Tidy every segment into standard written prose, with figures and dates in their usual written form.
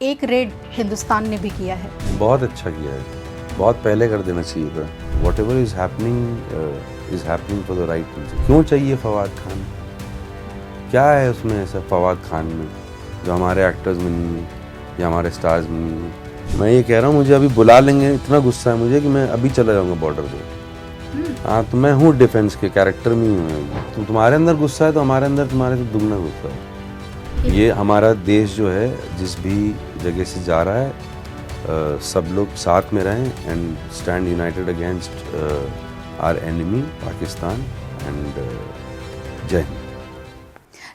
एक रेड हिंदुस्तान ने भी किया है। बहुत अच्छा किया है, बहुत पहले कर देना चाहिए था। Whatever is happening for the right reason. क्यों चाहिए फवाद खान? क्या है उसमें ऐसा फवाद खान में जो हमारे एक्टर्स में नहीं है या हमारे स्टार्स में नहीं है? मैं ये कह रहा हूँ, मुझे अभी बुला लेंगे, इतना गुस्सा है मुझे कि मैं अभी चला जाऊँगा बॉर्डर पे। हाँ, तो मैं हूँ डिफेंस के कैरेक्टर में ही हूँ। तो तुम्हारे अंदर गुस्सा है तो हमारे अंदर तुम्हारे से दुगना गुस्सा है। ये हमारा देश जो है जिस भी जगह से जा रहा है, सब लोग साथ में रहें and stand united against our enemy Pakistan and जय हिंद।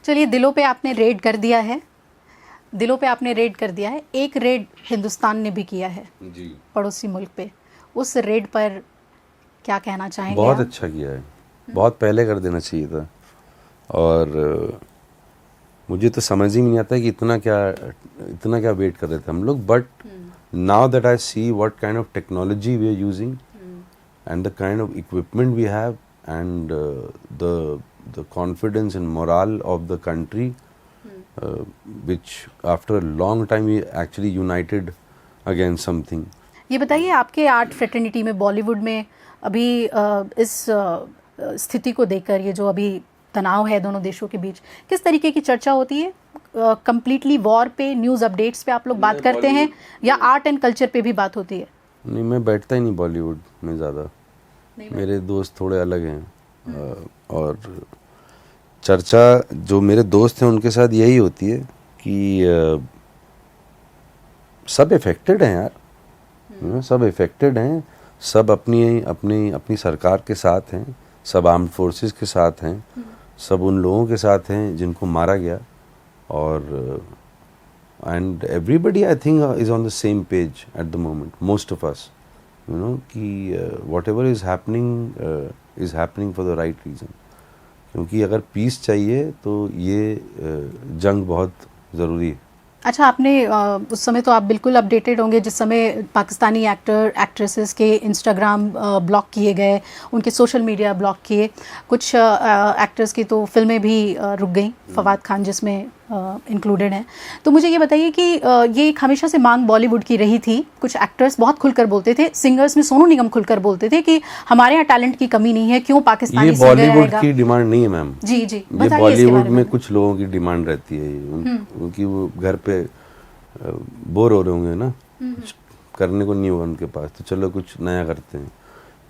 चलिए, दिलों पे आपने रेड कर दिया है, दिलों पे आपने रेड कर दिया है। एक रेड हिंदुस्तान ने भी किया है जी, पड़ोसी मुल्क पे। उस रेड पर क्या कहना चाहेंगे? बहुत आप? अच्छा किया है, बहुत पहले कर देना चाहिए था। और मुझे तो समझ ही नहीं आता कि इतना क्या वेट कर रहे थे हम लोग। But now that I see what kind of technology we are using and the kind of equipment we have and the confidence and morale of the country, which after a long time we actually united against something. ये बताइए, आपके art fraternity में, बॉलीवुड में अभी इस स्थिति को देखकर, ये जो अभी तनाव है दोनों देशों के बीच, किस तरीके की चर्चा होती है? कंप्लीटली वॉर पे, न्यूज़ अपडेट्स पे आप लोग बात करते हैं या आर्ट एंड कल्चर पे भी बात होती है? नहीं, मैं बैठता ही नहीं बॉलीवुड में ज़्यादा। मेरे दोस्त थोड़े अलग हैं। और चर्चा जो मेरे दोस्त हैं उनके साथ यही होती है कि सब इफेक्टेड हैं यार, सब इफेक्टेड हैं, सब अपनी सरकार के साथ हैं, सब आर्म्ड फोर्सेस के साथ हैं, सब उन लोगों के साथ हैं जिनको मारा गया। और and everybody I think is on the same page at the moment, most of us, you know, कि whatever is happening for the right reason. क्योंकि अगर पीस चाहिए तो ये जंग बहुत ज़रूरी है। अच्छा, आपने उस समय तो आप बिल्कुल अपडेटेड होंगे जिस समय पाकिस्तानी एक्ट्रेसेस के इंस्टाग्राम ब्लॉक किए गए, उनके सोशल मीडिया ब्लॉक किए, कुछ एक्टर्स की तो फिल्में भी रुक गई, फवाद खान जिसमें इंक्लूडेड हैं। तो मुझे ये बताइए कि ये एक हमेशा से मांग बॉलीवुड की रही थी। कुछ एक्टर्स बहुत खुलकर बोलते थे, सिंगर्स में सोनू निगम खुलकर बोलते थे कि हमारे यहाँ टैलेंट की कमी नहीं है, क्यों पाकिस्तानी ये सिंगर आएगा? बॉलीवुड की डिमांड नहीं है मैम। जी जी, ये बताइए इसके बॉलीवुड बारे में कुछ लोगों की डिमांड रहती है, उनकी वो घर पे बोर हो रहे होंगे ना, कुछ करने को नहीं होगा उनके पास, तो चलो कुछ नया करते हैं।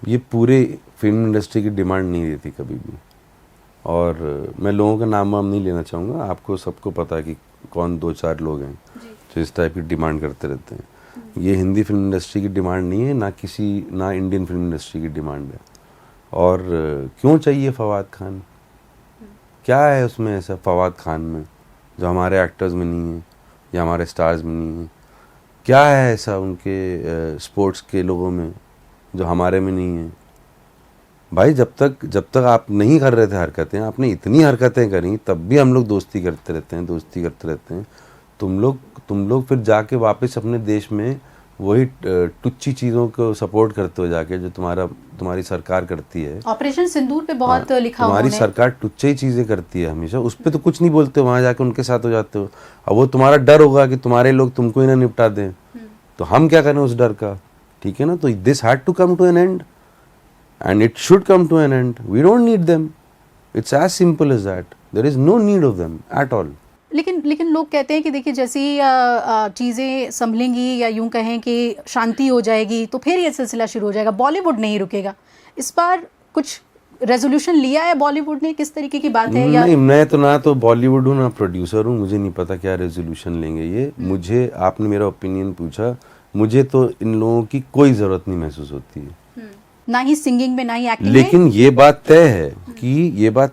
ये पूरे फिल्म इंडस्ट्री की डिमांड नहीं रहती कभी भी। और मैं लोगों का नाम वाम नहीं लेना चाहूँगा, आपको सबको पता है कि कौन दो चार लोग हैं जो इस टाइप की डिमांड करते रहते हैं। ये हिंदी फिल्म इंडस्ट्री की डिमांड नहीं है, ना इंडियन फिल्म इंडस्ट्री की डिमांड है। और क्यों चाहिए फवाद खान? क्या है उसमें ऐसा फवाद खान में जो हमारे एक्टर्स में नहीं है या हमारे स्टार्स में नहीं है? क्या है ऐसा उनके स्पोर्ट्स के लोगों में जो हमारे में नहीं है? भाई, जब तक आप नहीं कर रहे थे हरकतें, आपने इतनी हरकतें करी, तब भी हम लोग दोस्ती करते रहते हैं। तुम लोग फिर जाके वापस अपने देश में वही टुच्ची चीज़ों को सपोर्ट करते हो जाके, जो तुम्हारी सरकार करती है। ऑपरेशन सिंदूर पे बहुत लिखा तुम्हारी उन्होंने। सरकार टुच्चे ही चीज़ें करती है हमेशा, उस पर तो कुछ नहीं बोलते हो, वहाँ जाके उनके साथ हो जाते हो। अब वो तुम्हारा डर होगा कि तुम्हारे लोग तुमको ही ना निपटा दें, तो हम क्या करें उस डर का? ठीक है ना? तो this had to come to an end and it should come to an end. We don't need them. It's as simple as that. There is no need of them at all. लेकिन लोग कहते हैं कि देखिए, जैसी चीज़ें संभलेंगी या यूं कहें कि शांति हो जाएगी तो फिर ये सिलसिला शुरू हो जाएगा, बॉलीवुड नहीं रुकेगा। इस बार कुछ रेजोल्यूशन लिया है बॉलीवुड ने? किस तरीके की बात है? या नहीं, मैं तो ना तो बॉलीवुड हूँ ना प्रोड्यूसर हूँ, मुझे नहीं पता क्या रेजोल्यूशन लेंगे ये। मुझे, आपने मेरा ओपिनियन पूछा, मुझे तो इन लोगों की कोई ज़रूरत नहीं महसूस होती है, ना ही सिंगिंग में, ना ही एक्टिंग में। लेकिन ये बात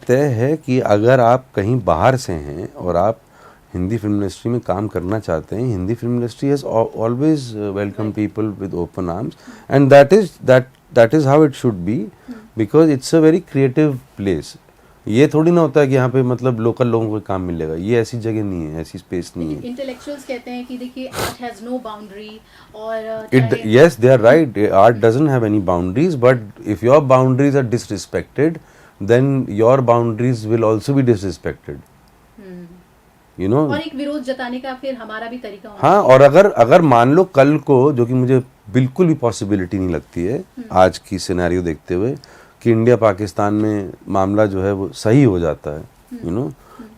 तय है कि अगर आप कहीं बाहर से हैं और आप हिंदी फिल्म इंडस्ट्री में काम करना चाहते हैं, Hindi film industry has always welcome people with open arms and that is how it should be, because it's a very creative place. ये थोड़ी ना होता है कि यहाँ पे मतलब लोकल लोगों को काम मिलेगा, ये ऐसी जगह नहीं है, ऐसी स्पेस नहीं है। इंटेलेक्चुअल्स कहते हैं कि देखिए, आर्ट हैज नो बाउंड्री, और yes, they are right, art doesn't have any boundaries, but if your boundaries are disrespected, then your boundaries will also be disrespected. You know. और एक विरोध जताने का फिर हमारा भी तरीका होना हाँ, और अगर मान लो कल को, जो कि मुझे बिल्कुल भी पॉसिबिलिटी नहीं लगती है आज की सिनेरियो देखते हुए, कि इंडिया पाकिस्तान में मामला जो है वो सही हो जाता है, यू नो,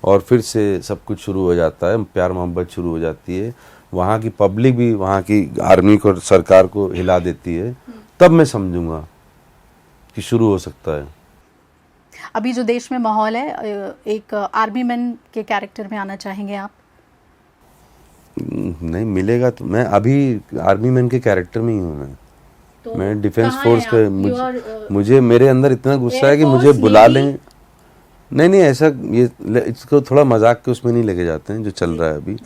और फिर से सब कुछ शुरू हो जाता है, प्यार मोहब्बत शुरू हो जाती है, वहाँ की पब्लिक भी वहाँ की आर्मी को, सरकार को हिला देती है, तब मैं समझूंगा कि शुरू हो सकता है। अभी जो देश में माहौल है, एक आर्मी मैन के कैरेक्टर में आना चाहेंगे आप? नहीं मिलेगा तो मैं अभी आर्मी मैन के कैरेक्टर में ही हूँ। तो मैं डिफेंस कहाँ फोर्स हैं पे आप? मुझे मेरे अंदर इतना गुस्सा है कि Air मुझे Force, बुला Navy? लें। नहीं ऐसा, ये इसको थोड़ा मजाक के उसमें नहीं लेके जाते हैं जो चल रहा है अभी।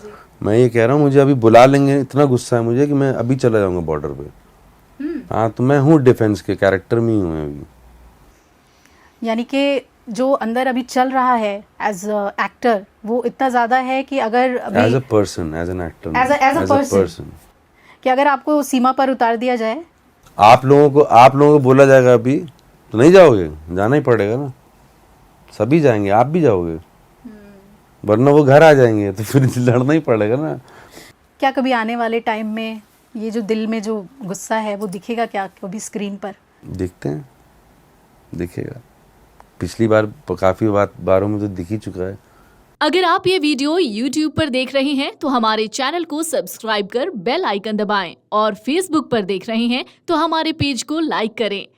मैं ये कह रहा हूँ, मुझे अभी बुला लेंगे, इतना गुस्सा है मुझे कि मैं अभी चला जाऊंगा बॉर्डर पे। हाँ, तो मैं हूँ डिफेंस के कैरेक्टर में ही हूँ अभी। यानी कि जो अंदर अभी चल रहा है एज एक्टर, वो इतना ज्यादा है कि अगर अभी as a person, as an actor, As a person. कि अगर आपको सीमा पर उतार दिया जाए, आप लोगों को बोला जाएगा अभी तो नहीं जाओगे, जाना ही पड़ेगा ना, सभी जाएंगे, आप भी जाओगे, वरना वो घर आ जाएंगे, तो फिर लड़ना ही पड़ेगा ना। क्या कभी आने वाले टाइम में ये जो दिल में जो गुस्सा है वो दिखेगा क्या कभी स्क्रीन पर? देखते हैं, दिखेगा। पिछली बार काफी बारों में तो दिख ही चुका है। अगर आप ये वीडियो YouTube पर देख रहे हैं तो हमारे चैनल को सब्सक्राइब कर बेल आइकन दबाएं, और Facebook पर देख रहे हैं तो हमारे पेज को लाइक करें।